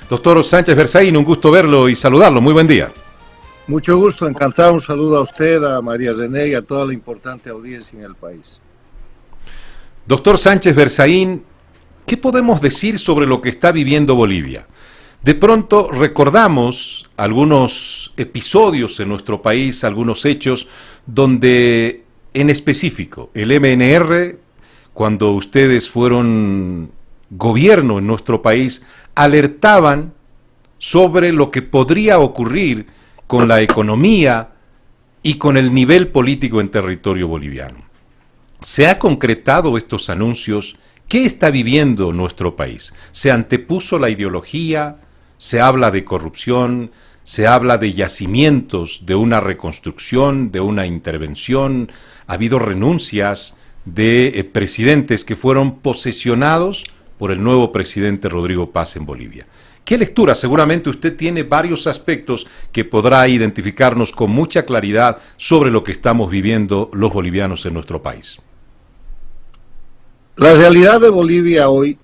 Doctor Sánchez Berzaín, un gusto verlo y saludarlo. Muy buen día. Mucho gusto, encantado. Un saludo a usted, a María Zené y a toda la importante audiencia en el país. Doctor Sánchez Berzaín, ¿qué podemos decir sobre lo que está viviendo Bolivia? De pronto recordamos algunos episodios en nuestro país, algunos hechos donde en específico el MNR, cuando ustedes fueron gobierno en nuestro país, alertaban sobre lo que podría ocurrir con la economía y con el nivel político en territorio boliviano. ¿Se ha concretado estos anuncios? ¿Qué está viviendo nuestro país? ¿Se antepuso la ideología? ¿Se habla de corrupción? ¿Se habla de yacimientos, de una reconstrucción, de una intervención? ¿Ha habido renuncias de presidentes que fueron posesionados por el nuevo presidente Rodrigo Paz en Bolivia? ¿Qué lectura? Seguramente usted tiene varios aspectos que podrá identificarnos con mucha claridad sobre lo que estamos viviendo los bolivianos en nuestro país. La realidad de Bolivia hoy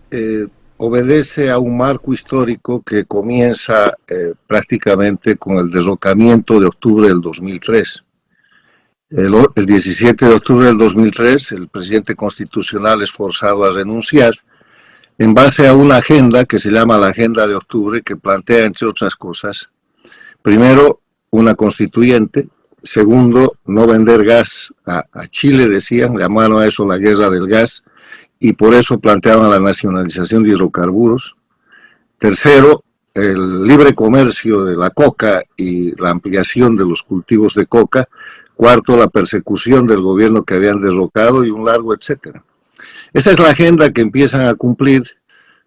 obedece a un marco histórico que comienza prácticamente con el derrocamiento de octubre del 2003. El 17 de octubre del 2003, el presidente constitucional es forzado a renunciar en base a una agenda que se llama la Agenda de Octubre, que plantea, entre otras cosas, primero, una constituyente; segundo, no vender gas a Chile, decían, llamaron a eso la guerra del gas, y por eso planteaban la nacionalización de hidrocarburos; tercero, el libre comercio de la coca y la ampliación de los cultivos de coca; cuarto, la persecución del gobierno que habían derrocado, y un largo etcétera. Esa es la agenda que empiezan a cumplir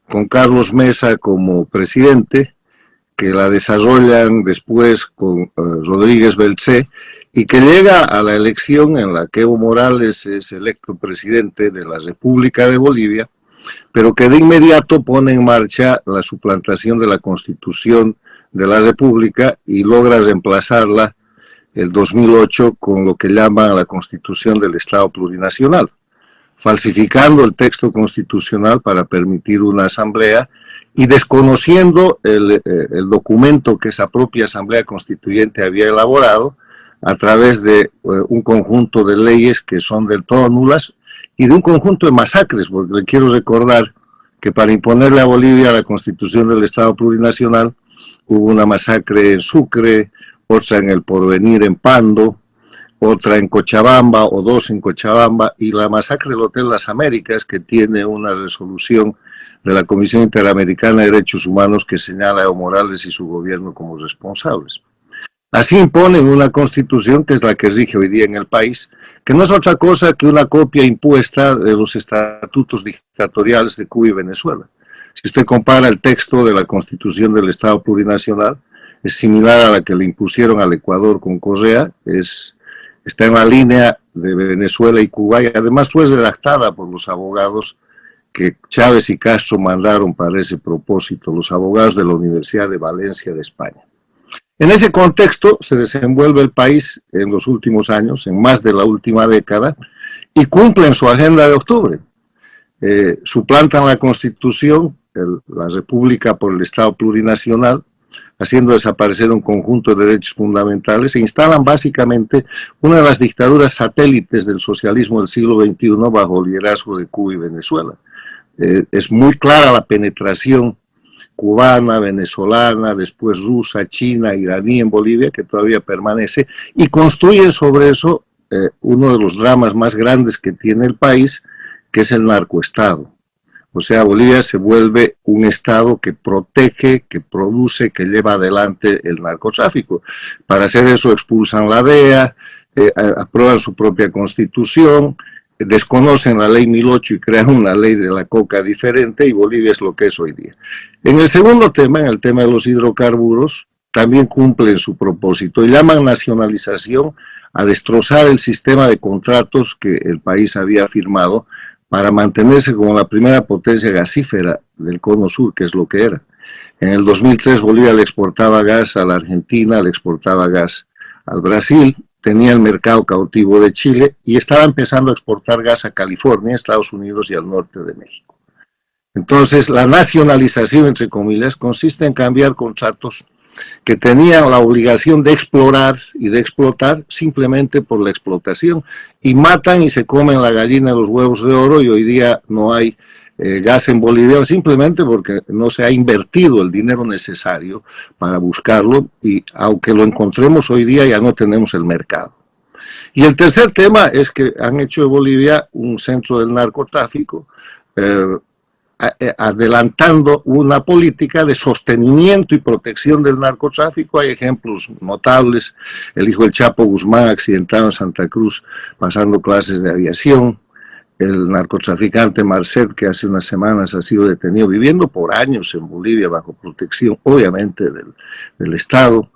con Carlos Mesa como presidente, que la desarrollan después con Rodríguez Belcé, y que llega a la elección en la que Evo Morales es electo presidente de la República de Bolivia, pero que de inmediato pone en marcha la suplantación de la Constitución de la República y logra reemplazarla el 2008 con lo que llaman la Constitución del Estado Plurinacional, falsificando el texto constitucional para permitir una asamblea y desconociendo el documento que esa propia asamblea constituyente había elaborado a través de un conjunto de leyes que son del todo nulas y de un conjunto de masacres, porque le quiero recordar que para imponerle a Bolivia la Constitución del Estado Plurinacional hubo una masacre en Sucre, otra en El Porvenir en Pando, otra en Cochabamba, o dos en Cochabamba, y la masacre del Hotel Las Américas, que tiene una resolución de la Comisión Interamericana de Derechos Humanos que señala a Evo Morales y su gobierno como responsables. Así imponen una constitución que es la que rige hoy día en el país, que no es otra cosa que una copia impuesta de los estatutos dictatoriales de Cuba y Venezuela. Si usted compara el texto de la Constitución del Estado Plurinacional, es similar a la que le impusieron al Ecuador con Correa, está en la línea de Venezuela y Cuba, y además fue redactada por los abogados que Chávez y Castro mandaron para ese propósito, los abogados de la Universidad de Valencia de España. En ese contexto se desenvuelve el país en los últimos años, en más de la última década, y cumplen su agenda de octubre. Suplantan la Constitución, la República por el Estado Plurinacional, haciendo desaparecer un conjunto de derechos fundamentales, e instalan básicamente una de las dictaduras satélites del socialismo del siglo XXI bajo el liderazgo de Cuba y Venezuela. Es muy clara la penetración cubana, venezolana, después rusa, china, iraní en Bolivia, que todavía permanece, y construyen sobre eso uno de los dramas más grandes que tiene el país, que es el narcoestado. O sea, Bolivia se vuelve un estado que protege, que produce, que lleva adelante el narcotráfico. Para hacer eso expulsan la DEA, aprueban su propia constitución, desconocen la ley 1008 y crean una ley de la coca diferente, y Bolivia es lo que es hoy día. En el segundo tema, en el tema de los hidrocarburos, también cumplen su propósito y llaman nacionalización a destrozar el sistema de contratos que el país había firmado para mantenerse como la primera potencia gasífera del Cono Sur, que es lo que era. En el 2003 Bolivia le exportaba gas a la Argentina, le exportaba gas al Brasil, tenía el mercado cautivo de Chile y estaba empezando a exportar gas a California, Estados Unidos y al norte de México. Entonces, la nacionalización, entre comillas, consiste en cambiar contratos que tenían la obligación de explorar y de explotar simplemente por la explotación, y matan y se comen la gallina de los huevos de oro, y hoy día no hay gas en Bolivia simplemente porque no se ha invertido el dinero necesario para buscarlo, y aunque lo encontremos hoy día ya no tenemos el mercado. Y el tercer tema es que han hecho de Bolivia un centro del narcotráfico, adelantando una política de sostenimiento y protección del narcotráfico. Hay ejemplos notables: el hijo del Chapo Guzmán accidentado en Santa Cruz pasando clases de aviación, el narcotraficante Marcet, que hace unas semanas ha sido detenido, viviendo por años en Bolivia bajo protección obviamente del Estado,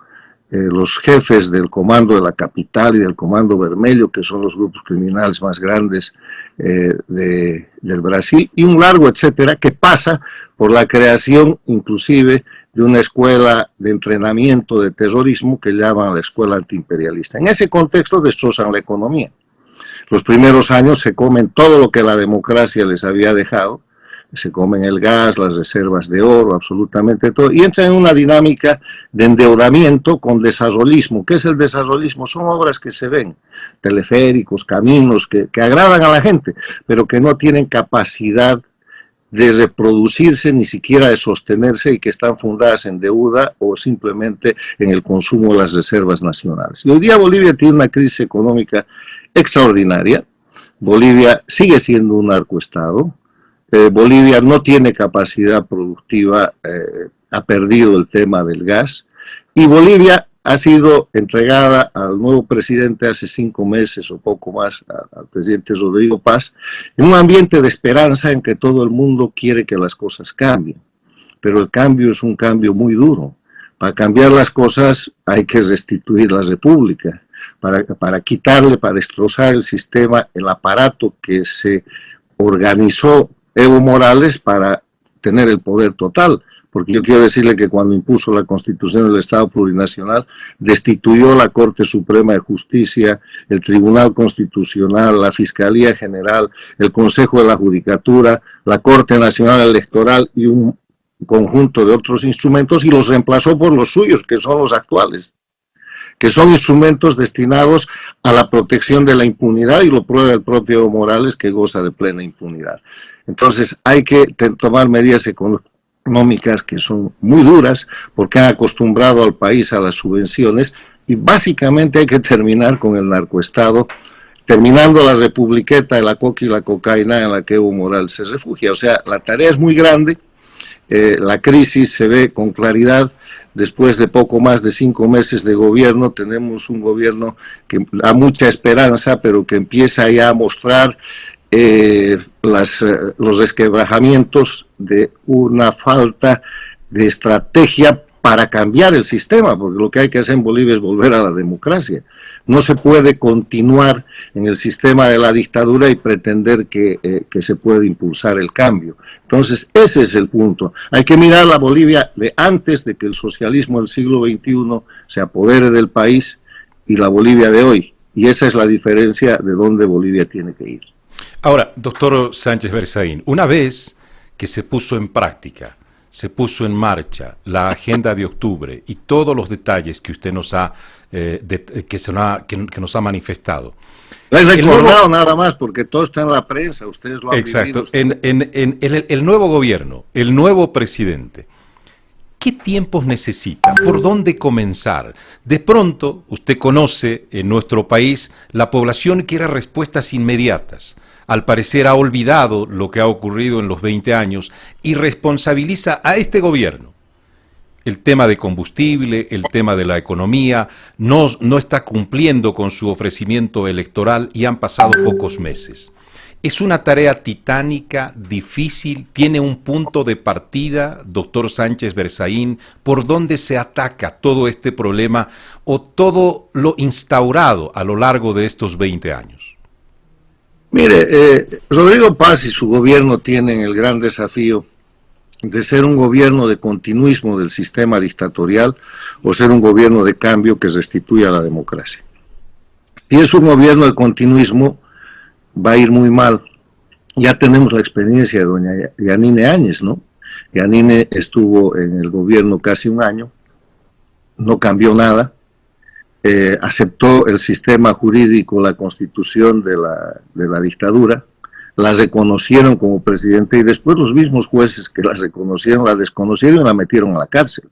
los jefes del Comando de la Capital y del Comando Vermelho, que son los grupos criminales más grandes del Brasil, y un largo etcétera, que pasa por la creación inclusive de una escuela de entrenamiento de terrorismo que llaman la escuela antiimperialista. En ese contexto destrozan la economía. Los primeros años se comen todo lo que la democracia les había dejado, se comen el gas, las reservas de oro, absolutamente todo, y entran en una dinámica de endeudamiento con desarrollismo. ¿Qué es el desarrollismo? Son obras que se ven, teleféricos, caminos, que agradan a la gente, pero que no tienen capacidad de reproducirse, ni siquiera de sostenerse, y que están fundadas en deuda o simplemente en el consumo de las reservas nacionales. Y hoy día Bolivia tiene una crisis económica extraordinaria. Bolivia sigue siendo un narcoestado. Bolivia no tiene capacidad productiva, ha perdido el tema del gas, y Bolivia ha sido entregada al nuevo presidente hace 5 meses o poco más, al presidente Rodrigo Paz, en un ambiente de esperanza en que todo el mundo quiere que las cosas cambien, pero el cambio es un cambio muy duro. Para cambiar las cosas hay que restituir la república, para quitarle, para destrozar el sistema, el aparato que se organizó Evo Morales para tener el poder total, porque yo quiero decirle que cuando impuso la Constitución del Estado Plurinacional, destituyó la Corte Suprema de Justicia, el Tribunal Constitucional, la Fiscalía General, el Consejo de la Judicatura, la Corte Nacional Electoral y un conjunto de otros instrumentos, y los reemplazó por los suyos, que son los actuales, que son instrumentos destinados a la protección de la impunidad, y lo prueba el propio Evo Morales, que goza de plena impunidad. Entonces hay que tomar medidas económicas que son muy duras, porque han acostumbrado al país a las subvenciones, y básicamente hay que terminar con el narcoestado, terminando la republiqueta de la coca y la cocaína en la que Evo Morales se refugia. O sea, la tarea es muy grande. La crisis se ve con claridad. Después de poco más de 5 meses de gobierno, tenemos un gobierno que da mucha esperanza, pero que empieza ya a mostrar los resquebrajamientos de una falta de estrategia para cambiar el sistema, porque lo que hay que hacer en Bolivia es volver a la democracia. No se puede continuar en el sistema de la dictadura y pretender que se puede impulsar el cambio. Entonces, ese es el punto. Hay que mirar la Bolivia de antes de que el socialismo del siglo XXI se apodere del país, y la Bolivia de hoy. Y esa es la diferencia de dónde Bolivia tiene que ir. Ahora, doctor Sánchez Berzaín, una vez que se puso en práctica, se puso en marcha la agenda de octubre y todos los detalles que usted nos ha que nos ha manifestado. Les he recordado nada más, porque todo está en la prensa, ustedes lo han vivido. Exacto. En el nuevo gobierno, el nuevo presidente, ¿qué tiempos necesita? ¿Por dónde comenzar? De pronto, usted conoce en nuestro país, la población quiere respuestas inmediatas. Al parecer ha olvidado lo que ha ocurrido en los 20 años y responsabiliza a este gobierno. El tema de combustible, el tema de la economía, no está cumpliendo con su ofrecimiento electoral y han pasado pocos meses. Es una tarea titánica, difícil, tiene un punto de partida, doctor Sánchez Berzaín, por donde se ataca todo este problema o todo lo instaurado a lo largo de estos 20 años. Mire, Rodrigo Paz y su gobierno tienen el gran desafío de ser un gobierno de continuismo del sistema dictatorial o ser un gobierno de cambio que restituya la democracia. Si es un gobierno de continuismo, va a ir muy mal, Ya tenemos la experiencia de doña Yanine Áñez, ¿no? Yanine estuvo en el gobierno casi un año, no cambió nada, aceptó el sistema jurídico, la constitución de la dictadura, la reconocieron como presidente y después los mismos jueces que la reconocieron, la desconocieron y la metieron a la cárcel.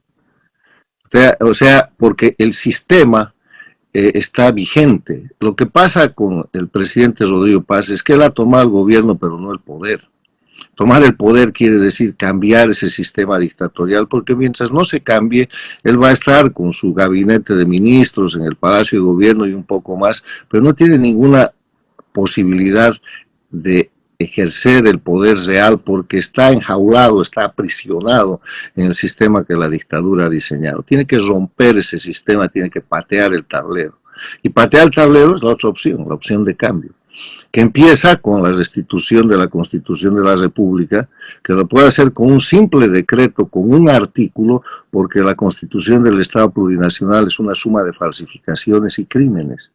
O sea, porque el sistema está vigente. Lo que pasa con el presidente Rodrigo Paz es que él ha tomado el gobierno pero no el poder. Tomar el poder quiere decir cambiar ese sistema dictatorial, porque mientras no se cambie, él va a estar con su gabinete de ministros en el Palacio de Gobierno y un poco más, pero no tiene ninguna posibilidad de ejercer el poder real porque está enjaulado, está aprisionado en el sistema que la dictadura ha diseñado. Tiene que romper ese sistema, tiene que patear el tablero. Y patear el tablero es la otra opción, la opción de cambio, que empieza con la restitución de la Constitución de la República, que lo puede hacer con un simple decreto, con un artículo, porque la Constitución del Estado Plurinacional es una suma de falsificaciones y crímenes,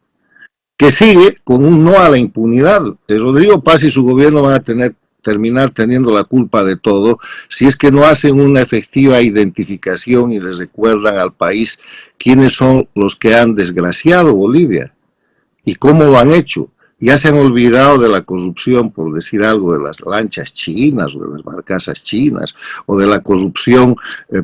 que sigue con un no a la impunidad. Rodrigo Paz y su gobierno van a terminar teniendo la culpa de todo si es que no hacen una efectiva identificación y les recuerdan al país quiénes son los que han desgraciado Bolivia y cómo lo han hecho. Ya se han olvidado de la corrupción, por decir algo, de las lanchas chinas o de las barcazas chinas, o de la corrupción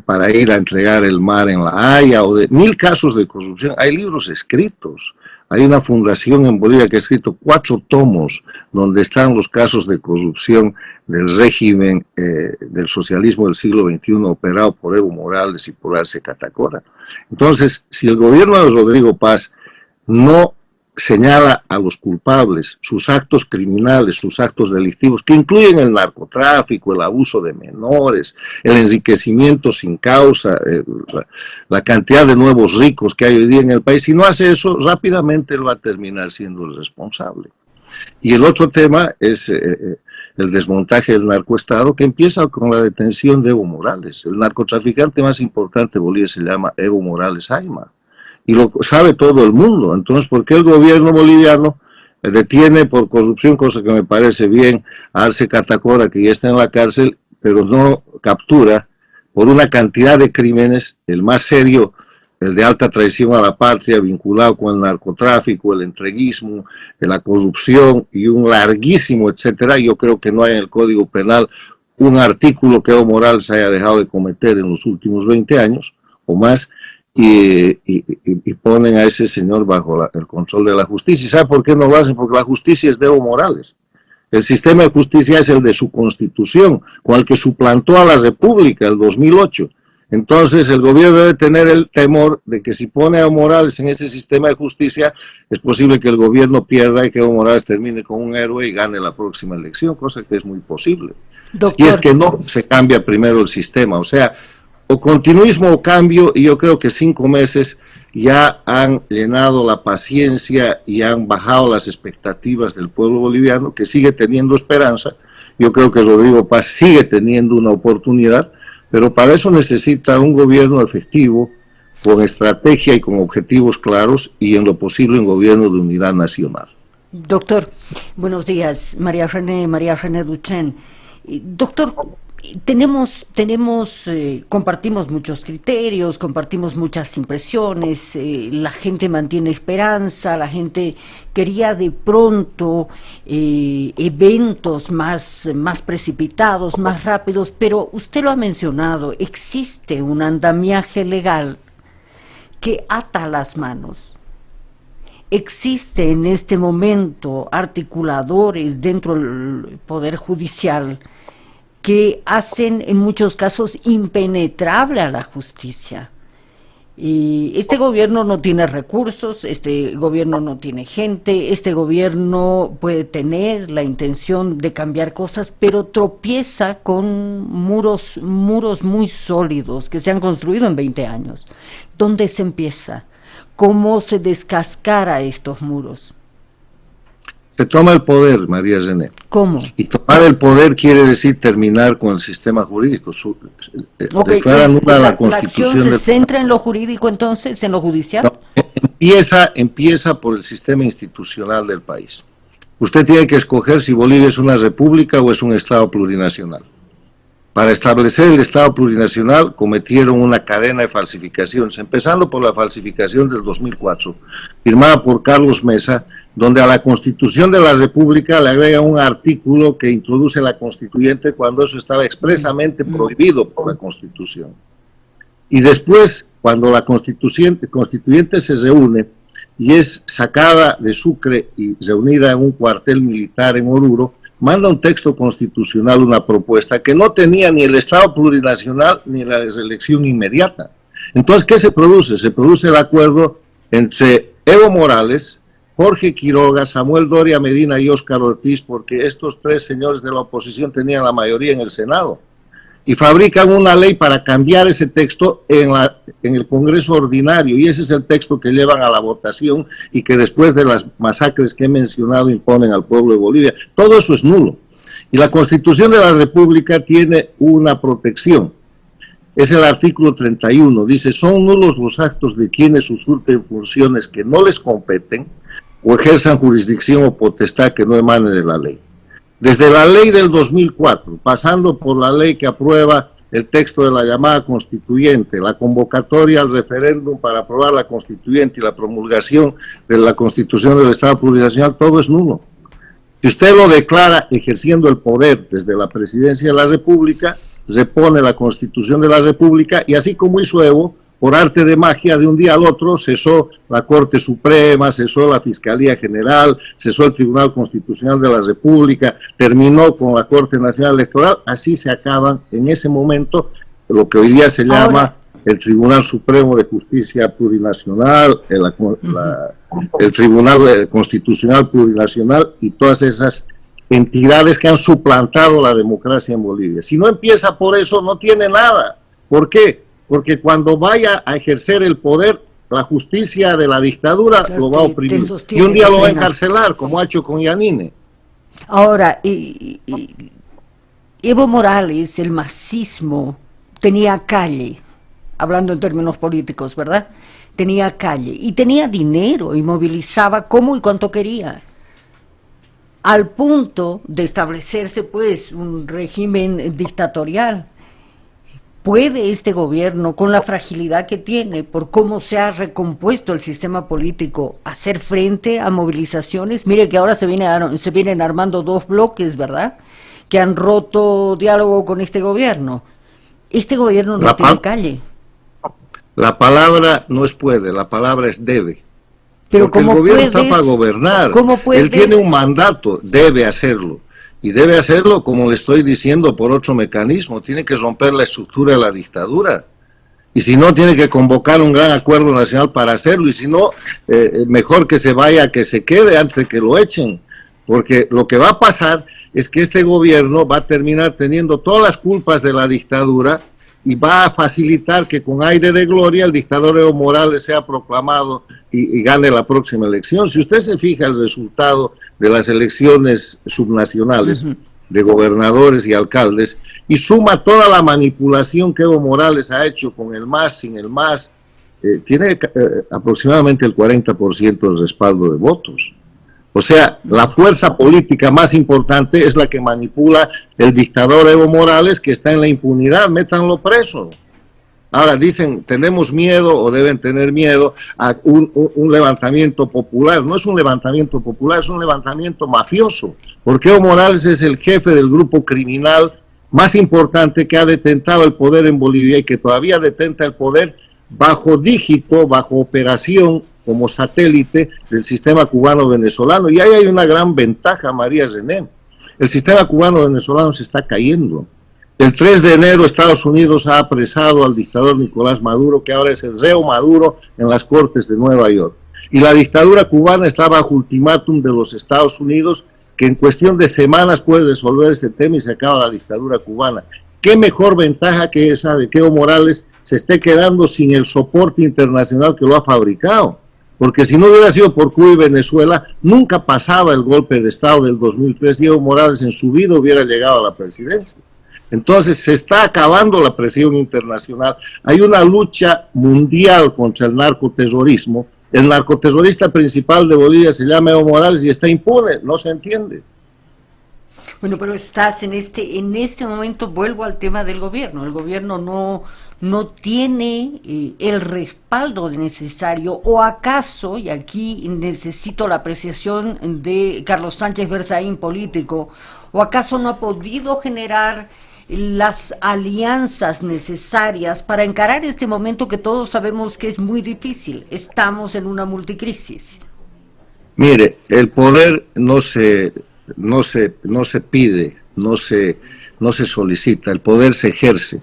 para ir a entregar el mar en La Haya, o de 1000 casos de corrupción. Hay libros escritos. Hay una fundación en Bolivia que ha escrito 4 tomos donde están los casos de corrupción del régimen del socialismo del siglo XXI operado por Evo Morales y por Arce Catacora. Entonces, si el gobierno de Rodrigo Paz no señala a los culpables, sus actos criminales, sus actos delictivos, que incluyen el narcotráfico, el abuso de menores, el enriquecimiento sin causa, la cantidad de nuevos ricos que hay hoy día en el país. Si no hace eso, rápidamente él va a terminar siendo el responsable. Y el otro tema es el desmontaje del narcoestado, que empieza con la detención de Evo Morales. El narcotraficante más importante de Bolivia se llama Evo Morales Ayma, y lo sabe todo el mundo. Entonces, ¿por qué el gobierno boliviano detiene por corrupción, cosa que me parece bien, a Arce Catacora, que ya está en la cárcel, pero no captura por una cantidad de crímenes, el más serio, el de alta traición a la patria, vinculado con el narcotráfico, el entreguismo, la corrupción y un larguísimo etcétera? Yo creo que no hay en el Código Penal un artículo que Evo Morales haya dejado de cometer en los últimos 20 años o más, y ponen a ese señor bajo el control de la justicia. ¿Y sabe por qué no lo hacen? Porque la justicia es de Evo Morales. El sistema de justicia es el de su constitución, con el que suplantó a la República el 2008. Entonces el gobierno debe tener el temor de que si pone a Evo Morales en ese sistema de justicia, es posible que el gobierno pierda y que Evo Morales termine con un héroe y gane la próxima elección, cosa que es muy posible. Doctor. Y es que no se cambia primero el sistema, o sea, o continuismo o cambio, y yo creo que 5 meses ya han llenado la paciencia y han bajado las expectativas del pueblo boliviano, que sigue teniendo esperanza. Yo creo que Rodrigo Paz sigue teniendo una oportunidad, pero para eso necesita un gobierno efectivo, con estrategia y con objetivos claros, y en lo posible un gobierno de unidad nacional. Doctor, buenos días, María René Duchén. Doctor, compartimos muchos criterios, compartimos muchas impresiones, la gente mantiene esperanza, la gente quería de pronto eventos más precipitados, más rápidos, pero usted lo ha mencionado, existe un andamiaje legal que ata las manos. Existe en este momento articuladores dentro del Poder Judicial que hacen en muchos casos impenetrable a la justicia. Y este gobierno no tiene recursos, este gobierno no tiene gente, este gobierno puede tener la intención de cambiar cosas, pero tropieza con muros muy sólidos que se han construido en 20 años. ¿Dónde se empieza? ¿Cómo se descascara estos muros? Se toma el poder, María René. ¿Cómo? Y tomar el poder quiere decir terminar con el sistema jurídico. Declaran nula la Constitución. ¿La acción se centra en lo jurídico entonces, en lo judicial? No, empieza por el sistema institucional del país. usted tiene que escoger si Bolivia es una república o es un Estado plurinacional. Para establecer el Estado plurinacional cometieron una cadena de falsificaciones, empezando por la falsificación del 2004, firmada por Carlos Mesa, donde a la Constitución de la República le agrega un artículo que introduce la Constituyente cuando eso estaba expresamente prohibido por la Constitución. Y después, cuando la Constituyente se reúne y es sacada de Sucre y reunida en un cuartel militar en Oruro, manda un texto constitucional, una propuesta que no tenía ni el Estado plurinacional ni la reelección inmediata. Entonces, ¿qué se produce? Se produce el acuerdo entre Evo Morales, Jorge Quiroga, Samuel Doria Medina y Óscar Ortiz, porque estos tres señores de la oposición tenían la mayoría en el Senado, y fabrican una ley para cambiar ese texto en el Congreso ordinario, y ese es el texto que llevan a la votación y que después de las masacres que he mencionado imponen al pueblo de Bolivia. Todo eso es nulo. Y la Constitución de la República tiene una protección. Es el artículo 31, dice: son nulos los actos de quienes usurpen funciones que no les competen o ejerzan jurisdicción o potestad que no emane de la ley. Desde la ley del 2004, pasando por la ley que aprueba el texto de la llamada Constituyente, la convocatoria al referéndum para aprobar la Constituyente y la promulgación de la Constitución del Estado Plurinacional, todo es nulo. Si usted lo declara ejerciendo el poder desde la Presidencia de la República, repone la Constitución de la República, y así como hizo Evo, por arte de magia, de un día al otro, cesó la Corte Suprema, cesó la Fiscalía General, cesó el Tribunal Constitucional de la República, terminó con la Corte Nacional Electoral. Así se acaban en ese momento lo que hoy día se llama el Tribunal Supremo de Justicia Plurinacional, el Tribunal Constitucional Plurinacional y todas esas entidades que han suplantado la democracia en Bolivia. Si no empieza por eso, no tiene nada. ¿Por qué? Porque cuando vaya a ejercer el poder, la justicia de la dictadura lo va a oprimir. Y un día lo va a encarcelar, como ha hecho con Yanine. Ahora, Evo Morales, el masismo, tenía calle, hablando en términos políticos, ¿verdad? Tenía calle y tenía dinero y movilizaba como y cuanto quería, al punto de establecerse pues un régimen dictatorial. ¿Puede este gobierno, con la fragilidad que tiene, por cómo se ha recompuesto el sistema político, hacer frente a movilizaciones? Mire que ahora se vienen armando dos bloques, ¿verdad?, que han roto diálogo con este gobierno. Este gobierno no tiene calle. La palabra no es puede, la palabra es debe. Pero porque el gobierno está para gobernar. Él tiene un mandato, debe hacerlo. Y debe hacerlo, como le estoy diciendo, por otro mecanismo. Tiene que romper la estructura de la dictadura. Y si no, tiene que convocar un gran acuerdo nacional para hacerlo. Y si no, mejor que se vaya, que se quede antes de que lo echen. Porque lo que va a pasar es que este gobierno va a terminar teniendo todas las culpas de la dictadura y va a facilitar que con aire de gloria el dictador Evo Morales sea proclamado y gane la próxima elección. Si usted se fija el resultado de las elecciones subnacionales de gobernadores y alcaldes y suma toda la manipulación que Evo Morales ha hecho con el MAS, sin el MAS, tiene aproximadamente el 40% del respaldo de votos. O sea, la fuerza política más importante es la que manipula el dictador Evo Morales, que está en la impunidad. Métanlo preso. Ahora dicen, tenemos miedo o deben tener miedo a un levantamiento popular. No es un levantamiento popular, es un levantamiento mafioso, porque Evo Morales es el jefe del grupo criminal más importante que ha detentado el poder en Bolivia y que todavía detenta el poder bajo dígito, bajo operación, como satélite del sistema cubano-venezolano. Y ahí hay una gran ventaja, María René. El sistema cubano-venezolano se está cayendo. El 3 de enero Estados Unidos ha apresado al dictador Nicolás Maduro, que ahora es el reo Maduro en las cortes de Nueva York. Y la dictadura cubana está bajo ultimátum de los Estados Unidos, que en cuestión de semanas puede resolver ese tema y se acaba la dictadura cubana. ¿Qué mejor ventaja que esa de que Evo Morales se esté quedando sin el soporte internacional que lo ha fabricado? Porque si no hubiera sido por Cuba y Venezuela, nunca pasaba el golpe de Estado del 2003 y Evo Morales en su vida hubiera llegado a la presidencia. Entonces se está acabando la presión internacional. Hay una lucha mundial contra el narcoterrorismo El narcoterrorista principal de Bolivia se llama Evo Morales y está impune, no se entiende. Bueno, pero estás en este momento, vuelvo al tema del gobierno. El gobierno no tiene el respaldo necesario, o acaso, y aquí necesito la apreciación de Carlos Sánchez Berzaín, político, o acaso no ha podido generar las alianzas necesarias para encarar este momento que todos sabemos que es muy difícil. Estamos en una multicrisis. Mire, el poder no se pide, no se solicita, el poder se ejerce.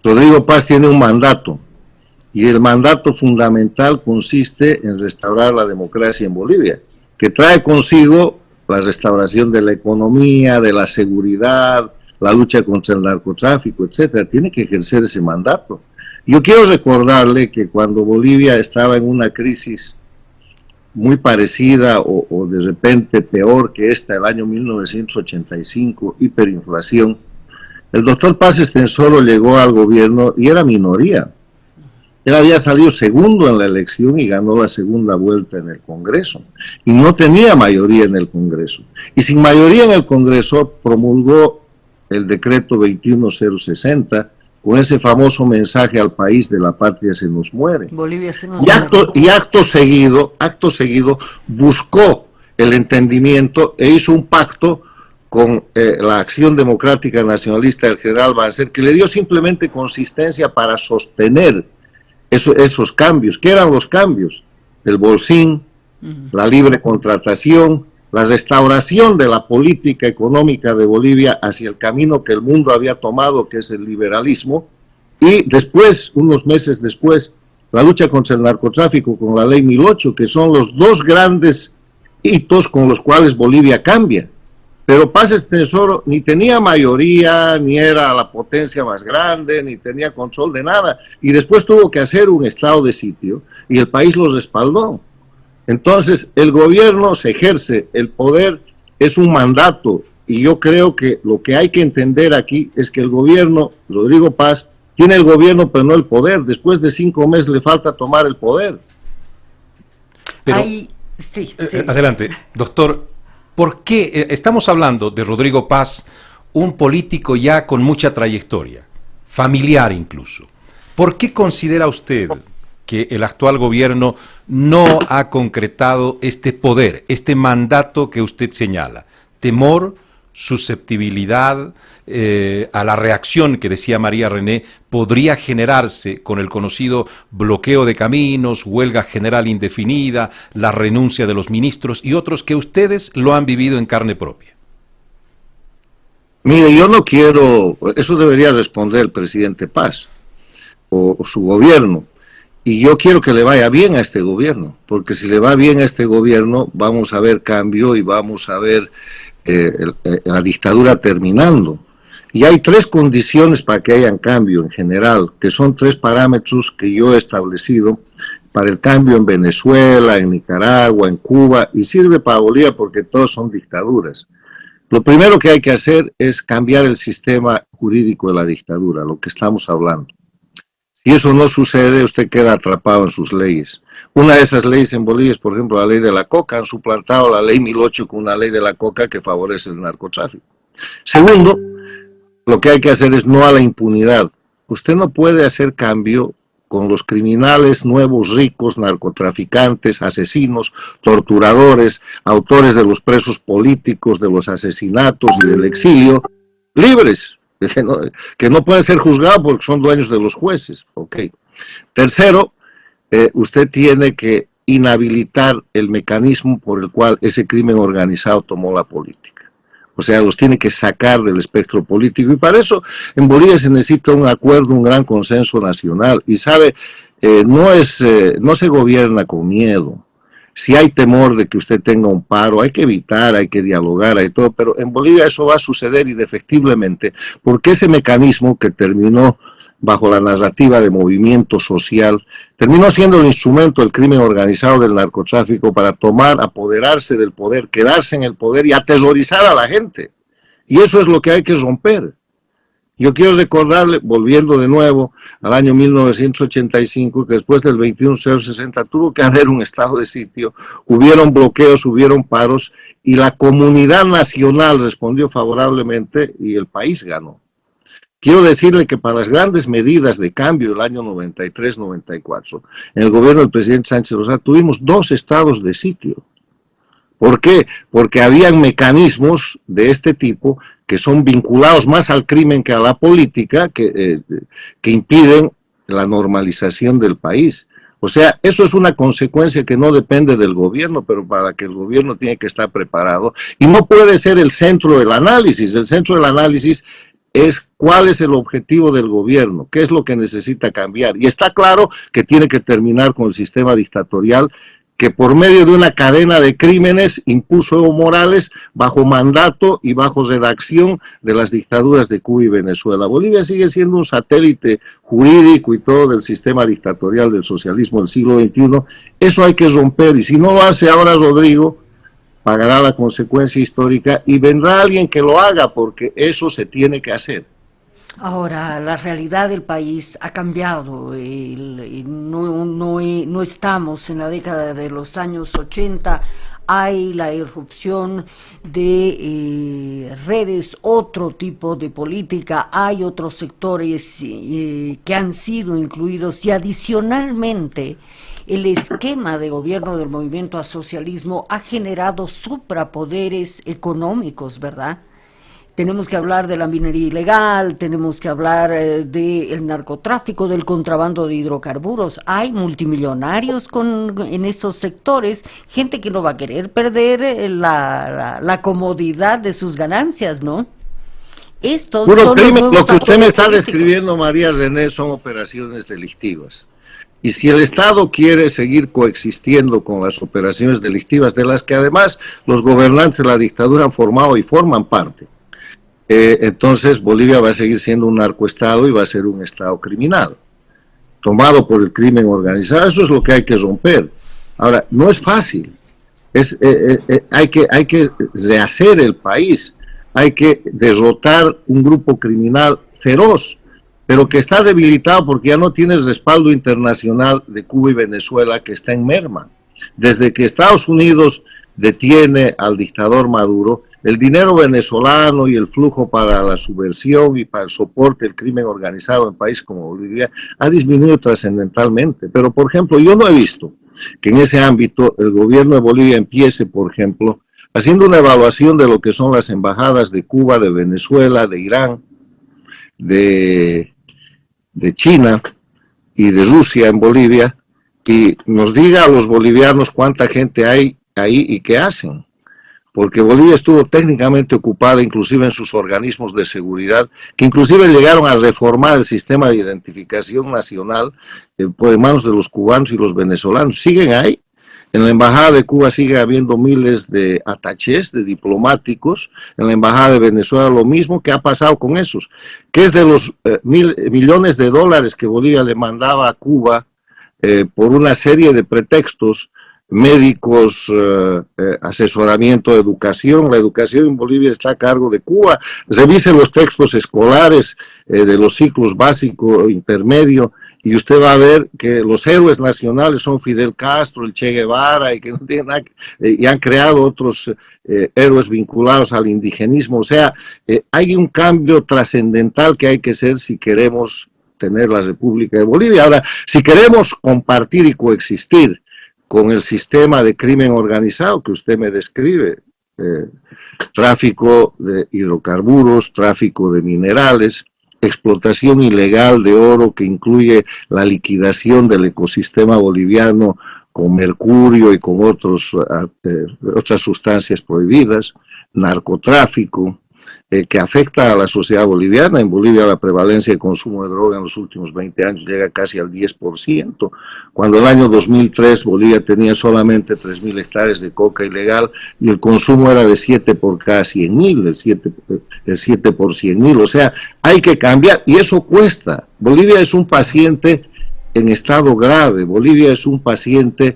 Rodrigo Paz tiene un mandato, y el mandato fundamental consiste en restaurar la democracia en Bolivia, que trae consigo la restauración de la economía, de la seguridad, la lucha contra el narcotráfico, etcétera. Tiene que ejercer ese mandato. Yo quiero recordarle que cuando Bolivia estaba en una crisis muy parecida o de repente peor que esta, el año 1985, hiperinflación, el doctor Paz Estenssoro llegó al gobierno y era minoría. Él había salido segundo en la elección y ganó la segunda vuelta en el Congreso. Y no tenía mayoría en el Congreso. Y sin mayoría en el Congreso promulgó el decreto 21060 con ese famoso mensaje al país: de la patria se nos muere. Bolivia se nos Y acto seguido buscó el entendimiento e hizo un pacto con la Acción Democrática Nacionalista del general Banzer, que le dio simplemente consistencia para sostener esos cambios. ¿Qué eran los cambios? El bolsín, la libre contratación, la restauración de la política económica de Bolivia hacia el camino que el mundo había tomado, que es el liberalismo, y después, unos meses después, la lucha contra el narcotráfico con la Ley 1008, que son los dos grandes hitos con los cuales Bolivia cambia. Pero Paz Estenssoro ni tenía mayoría, ni era la potencia más grande, ni tenía control de nada, y después tuvo que hacer un estado de sitio, y el país lo respaldó. Entonces, el gobierno se ejerce, el poder es un mandato, y yo creo que lo que hay que entender aquí es que el gobierno, Rodrigo Paz, tiene el gobierno pero no el poder. Después de 5 meses le falta tomar el poder. Pero, sí. Adelante, doctor. ¿Por qué estamos hablando de Rodrigo Paz, un político ya con mucha trayectoria, familiar incluso? ¿Por qué considera usted que el actual gobierno no ha concretado este poder, este mandato que usted señala? ¿Temor, susceptibilidad a la reacción que decía María René podría generarse con el conocido bloqueo de caminos, huelga general indefinida, la renuncia de los ministros y otros que ustedes lo han vivido en carne propia? Mire, yo no quiero, eso debería responder el presidente Paz o su gobierno, y yo quiero que le vaya bien a este gobierno, porque si le va bien a este gobierno vamos a ver cambio y vamos a ver la dictadura terminando. Y hay 3 condiciones para que haya cambio en general, que son 3 parámetros que yo he establecido para el cambio en Venezuela, en Nicaragua, en Cuba, y sirve para Bolivia porque todos son dictaduras. Lo primero que hay que hacer es cambiar el sistema jurídico de la dictadura, lo que estamos hablando. Si eso no sucede, usted queda atrapado en sus leyes. Una de esas leyes en Bolivia es, por ejemplo, la ley de la coca. Han suplantado la ley 1008 con una ley de la coca que favorece el narcotráfico. Segundo, lo que hay que hacer es no a la impunidad. Usted no puede hacer cambio con los criminales nuevos, ricos, narcotraficantes, asesinos, torturadores, autores de los presos políticos, de los asesinatos y del exilio, libres, que no pueden ser juzgados porque son dueños de los jueces. Okay. Tercero, usted tiene que inhabilitar el mecanismo por el cual ese crimen organizado tomó la política. O sea, los tiene que sacar del espectro político, y para eso en Bolivia se necesita un acuerdo, un gran consenso nacional, y sabe, no se gobierna con miedo. Si hay temor de que usted tenga un paro, hay que evitar, hay que dialogar, hay todo, pero en Bolivia eso va a suceder indefectiblemente, porque ese mecanismo que terminó bajo la narrativa de movimiento social, terminó siendo el instrumento del crimen organizado del narcotráfico para apoderarse del poder, quedarse en el poder y aterrorizar a la gente. Y eso es lo que hay que romper. Yo quiero recordarle, volviendo de nuevo al año 1985, que después del 21-060 tuvo que haber un estado de sitio, hubieron bloqueos, hubieron paros, y la comunidad nacional respondió favorablemente y el país ganó. Quiero decirle que para las grandes medidas de cambio del año 93-94, en el gobierno del presidente Sánchez Lozada tuvimos 2 estados de sitio. ¿Por qué? Porque habían mecanismos de este tipo que son vinculados más al crimen que a la política, que impiden la normalización del país. O sea, eso es una consecuencia que no depende del gobierno, pero para que el gobierno tiene que estar preparado. Y no puede ser el centro del análisis. El centro del análisis es cuál es el objetivo del gobierno, qué es lo que necesita cambiar. Y está claro que tiene que terminar con el sistema dictatorial, que por medio de una cadena de crímenes impuso Evo Morales bajo mandato y bajo redacción de las dictaduras de Cuba y Venezuela. Bolivia sigue siendo un satélite jurídico y todo del sistema dictatorial del socialismo del siglo XXI. Eso hay que romper, y si no lo hace ahora Rodrigo, pagará la consecuencia histórica y vendrá alguien que lo haga, porque eso se tiene que hacer. Ahora, la realidad del país ha cambiado. No estamos en la década de los años 80. Hay la irrupción de redes, otro tipo de política, hay otros sectores que han sido incluidos, y adicionalmente el esquema de gobierno del movimiento al socialismo ha generado suprapoderes económicos, ¿verdad? Tenemos que hablar de la minería ilegal, tenemos que hablar del narcotráfico, del contrabando de hidrocarburos. Hay multimillonarios en esos sectores, gente que no va a querer perder la comodidad de sus ganancias, ¿no? Estos Puro son crimen, los nuevos lo que usted me está actores describiendo, María René, son operaciones delictivas. Y si el Estado quiere seguir coexistiendo con las operaciones delictivas, de las que además los gobernantes de la dictadura han formado y forman parte, entonces Bolivia va a seguir siendo un narcoestado y va a ser un estado criminal, tomado por el crimen organizado. Eso es lo que hay que romper. Ahora, no es fácil, hay que rehacer el país, hay que derrotar un grupo criminal feroz, pero que está debilitado porque ya no tiene el respaldo internacional de Cuba y Venezuela, que está en merma. Desde que Estados Unidos detiene al dictador Maduro, el dinero venezolano y el flujo para la subversión y para el soporte del crimen organizado en países como Bolivia ha disminuido trascendentalmente. Pero, por ejemplo, yo no he visto que en ese ámbito el gobierno de Bolivia empiece, por ejemplo, haciendo una evaluación de lo que son las embajadas de Cuba, de Venezuela, de Irán, de China y de Rusia en Bolivia, y nos diga a los bolivianos cuánta gente hay ahí y qué hacen. Porque Bolivia estuvo técnicamente ocupada inclusive en sus organismos de seguridad, que inclusive llegaron a reformar el sistema de identificación nacional por manos de los cubanos y los venezolanos. Siguen ahí. En la Embajada de Cuba sigue habiendo miles de attachés, de diplomáticos. En la Embajada de Venezuela lo mismo. ¿Qué ha pasado con esos? ¿Qué es de los millones de dólares que Bolivia le mandaba a Cuba por una serie de pretextos médicos, asesoramiento, educación? La educación en Bolivia está a cargo de Cuba. Revise los textos escolares de los ciclos básico e intermedio y usted va a ver que los héroes nacionales son Fidel Castro, el Che Guevara, y que no tienen nada y han creado otros héroes vinculados al indigenismo. O sea, hay un cambio trascendental que hay que hacer si queremos tener la República de Bolivia. Ahora, si queremos compartir y coexistir con el sistema de crimen organizado que usted me describe, tráfico de hidrocarburos, tráfico de minerales, explotación ilegal de oro que incluye la liquidación del ecosistema boliviano con mercurio y con otras sustancias prohibidas, narcotráfico, que afecta a la sociedad boliviana. En Bolivia la prevalencia de consumo de droga en los últimos 20 años llega casi al 10%, cuando el año 2003 Bolivia tenía solamente 3.000 hectáreas de coca ilegal y el consumo era de 7 por cada 100.000, el 7 por 100.000, o sea, hay que cambiar y eso cuesta. Bolivia es un paciente en estado grave, Bolivia es un paciente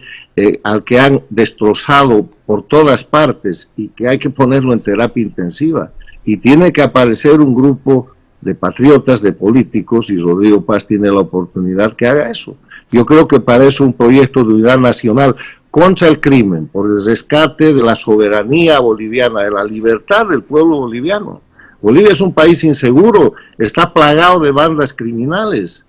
al que han destrozado por todas partes y que hay que ponerlo en terapia intensiva. Y tiene que aparecer un grupo de patriotas, de políticos, y Rodrigo Paz tiene la oportunidad que haga eso. Yo creo que para eso un proyecto de unidad nacional contra el crimen, por el rescate de la soberanía boliviana, de la libertad del pueblo boliviano. Bolivia es un país inseguro, está plagado de bandas criminales.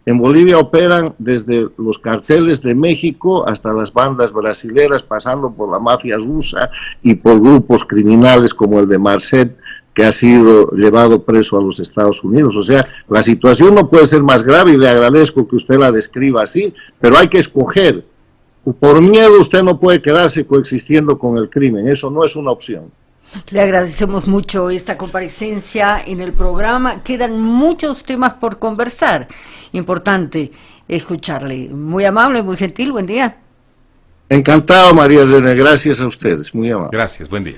En Bolivia operan desde los carteles de México hasta las bandas brasileras, pasando por la mafia rusa y por grupos criminales como el de Marcet, que ha sido llevado preso a los Estados Unidos. O sea, la situación no puede ser más grave y le agradezco que usted la describa así, pero hay que escoger. Por miedo usted no puede quedarse coexistiendo con el crimen, eso no es una opción. Le agradecemos mucho esta comparecencia en el programa. Quedan muchos temas por conversar. Importante escucharle. Muy amable, muy gentil. Buen día. Encantado, María Elena. Gracias a ustedes. Muy amable. Gracias. Buen día.